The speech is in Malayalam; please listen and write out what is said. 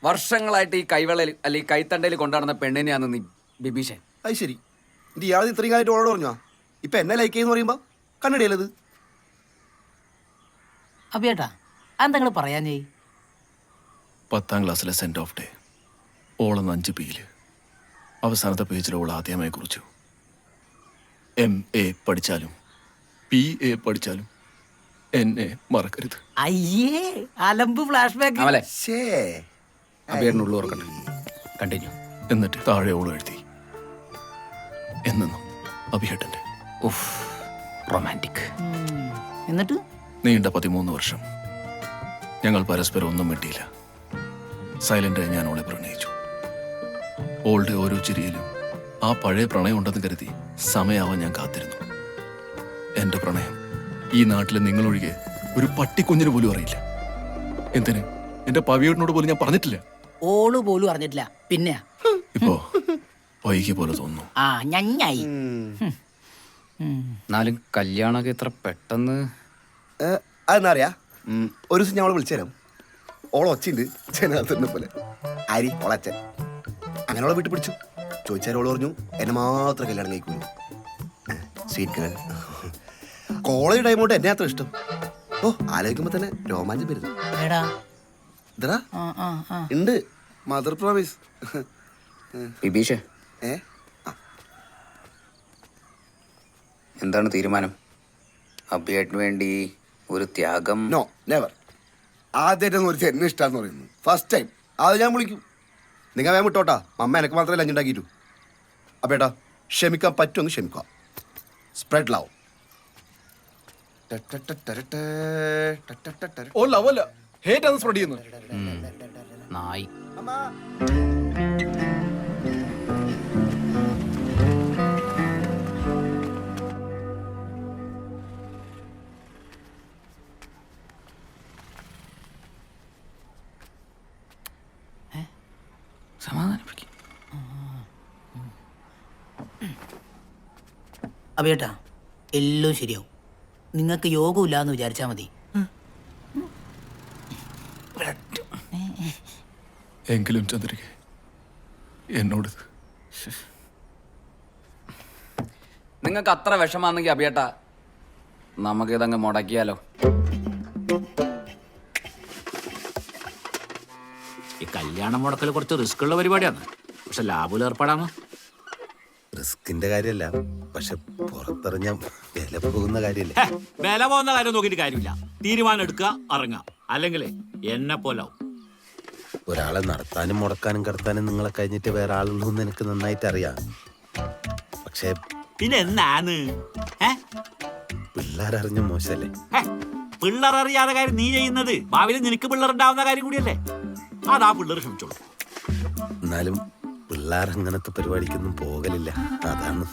വർഷങ്ങളായിട്ട് ഈ കൈവളയിൽ അല്ലെ ഈ കൈത്തണ്ടയിൽ കൊണ്ടുനടന്ന പെണ്ണിനെയാണ് നീ ബിബീഷൻ. അത് ശരി. ഇത് ഇയാൾ ഇത്രയും കാലമായിട്ട് ഓളോട് പറഞ്ഞോ? ഇപ്പൊ എന്നെ ലൈക്ക് ചെയ്യുന്ന പറയുമ്പോ കണ്ണടിയല്ലത്. അബിയേട്ടാ അതെന്താ പറയാഞ്ഞേ? 10ാം ക്ലാസ്സിലെ സെൻഡ് ഓഫ് ഡേ ഓളെന്ന് 5 പേജില് അവസാനത്തെ പേജിൽ ഓൾ ആദ്യമായി കുറിച്ചു. MA പഠിച്ചാലും PA പഠിച്ചാലും എന്നെ മറക്കരുത്. അയ്യേ അലമ്പ് ഫ്ലാഷ് ബാക്ക്. അവലെ ശേ അബിയേട്ടനുള്ളു ഓർക്കട്ടെ. കണ്ടിന്യൂ. എന്നിട്ട് താഴെ ഓൾ എഴുതി എന്നും അഭിയേട്ടൻ്റെ. ഉഫ്, റൊമാൻറ്റിക്. എന്നിട്ട് നീണ്ട 13 വർഷം ഞങ്ങൾ പരസ്പരം ഒന്നും മിണ്ടിയില്ല. സൈലന്റായി ഞാൻ ഓളെ പ്രണയിച്ചു. ഓളുടെ ഓരോ ചിരിയിലും ആ പഴയ പ്രണയം ഉണ്ടെന്ന് കരുതി സമയാവാൻ ഞാൻ കാത്തിരുന്നു. എന്റെ പ്രണയം ഈ നാട്ടിലെ നിങ്ങളൊഴികെ ഒരു പട്ടിക്കുഞ്ഞിന് പോലും അറിയില്ല. എന്തിന് എന്റെ പവിയേട്ടനോട് പോലും ഞാൻ പറഞ്ഞിട്ടില്ല. ഓള് പോലും അറിഞ്ഞിട്ടില്ല. പിന്നെ ഇപ്പോ വൈകി പോലെ തോന്നുന്നു. ആ ഞഞ്ഞായി. എന്നാലും കല്യാണമൊക്കെ ഇത്ര പെട്ടെന്ന്. അതെന്നാ അറിയാ, ഒരു ദിവസം ഞങ്ങൾ വിളിച്ചുതരാം. ഓളെ ഒച്ചയുണ്ട് ജനാർദ്ദനെ പോലെ. ആരി ഓളച്ചൻ അങ്ങനെ ഓളെ വീട്ടിൽ പിടിച്ചു. ചോദിച്ചാൽ ഓള് പറഞ്ഞു എന്നെ മാത്രം കല്യാണം കഴിക്കുള്ളൂ. Sweet girl. കോളേജ് ടൈമോട്ട് എന്നെ അത്ര ഇഷ്ടം. ഓ ആലോചിക്കുമ്പോ തന്നെ രോമാഞ്ചം വരുന്നു. ഇതടാ ഉണ്ട് മദർ പ്രോമിസ്. ബിബീഷേ, എന്താണ് തീരുമാനം? അബിയേട്ടന് വേണ്ടി ഒരു ത്യാഗം? No never. ആദ്യമായിട്ടൊന്നും ഒരു എന്നെ ഇഷ്ടമാന്ന് പറയുന്നു. First time. അത് ഞാൻ വിളിക്കും. നിങ്ങൾ വേഗം വിട്ടോട്ടാ. അമ്മ എനിക്ക് മാത്രമേ ലഞ്ച് ഉണ്ടാക്കിയിട്ടു. അപ്പേട്ടാ ക്ഷമിക്കാൻ പറ്റുമെന്ന് ക്ഷമിക്കാം. Spread love. നായി. സമാധാനിപ്പിക്കും. അബിയേട്ടാ എല്ലാം ശരിയാവും. നിങ്ങൾക്ക് യോഗമില്ല എന്ന് വിചാരിച്ചാ മതി. എങ്കിലും ചന്ദ്രിക എന്നോട് നിങ്ങൾക്ക് അത്ര വിഷമാണെങ്കിൽ അബിയേട്ടാ നമുക്കിതങ്ങ് മുടക്കിയാലോ? ഈ കല്യാണം മുടക്കൽ കുറച്ച് റിസ്ക് ഉള്ള പരിപാടിയാണ്. പക്ഷെ ലാഭം ഏർപ്പാടാണ്. റിസ്കിന്റെ കാര്യമല്ല, പക്ഷെ പുറത്തിറങ്ങാൻ വില പോകുന്ന കാര്യല്ലേ. വില പോകുന്ന കാര്യം നോക്കിയിട്ട് കാര്യമില്ല. തീരുമാനം എടുക്കുക, ഇറങ്ങുക. അല്ലെങ്കിൽ എന്നെ പോലാവും. ഒരാളെ നടത്താനും മുടക്കാനും കടത്താനും നിങ്ങളെ കഴിഞ്ഞിട്ട് വേറെ ആളുള്ളൂ എന്ന് എനിക്ക് നന്നായിട്ട് അറിയാം. പക്ഷെ പിന്നെ എന്നാണ് പിള്ളേരറിഞ്ഞ മോശമല്ലേ? പിള്ളേർ അറിയാതെ കാര്യം നീ ചെയ്യുന്നത് ഭാവിയിൽ നിനക്ക് പിള്ളേരുണ്ടാവുന്ന കാര്യം കൂടിയല്ലേ. അതാ പിള്ളേർ ക്ഷമിച്ചോളൂ. എന്നാലും പിള്ളേർ അങ്ങനത്തെ പരിപാടിക്കൊന്നും പോകലില്ല. അതാണ്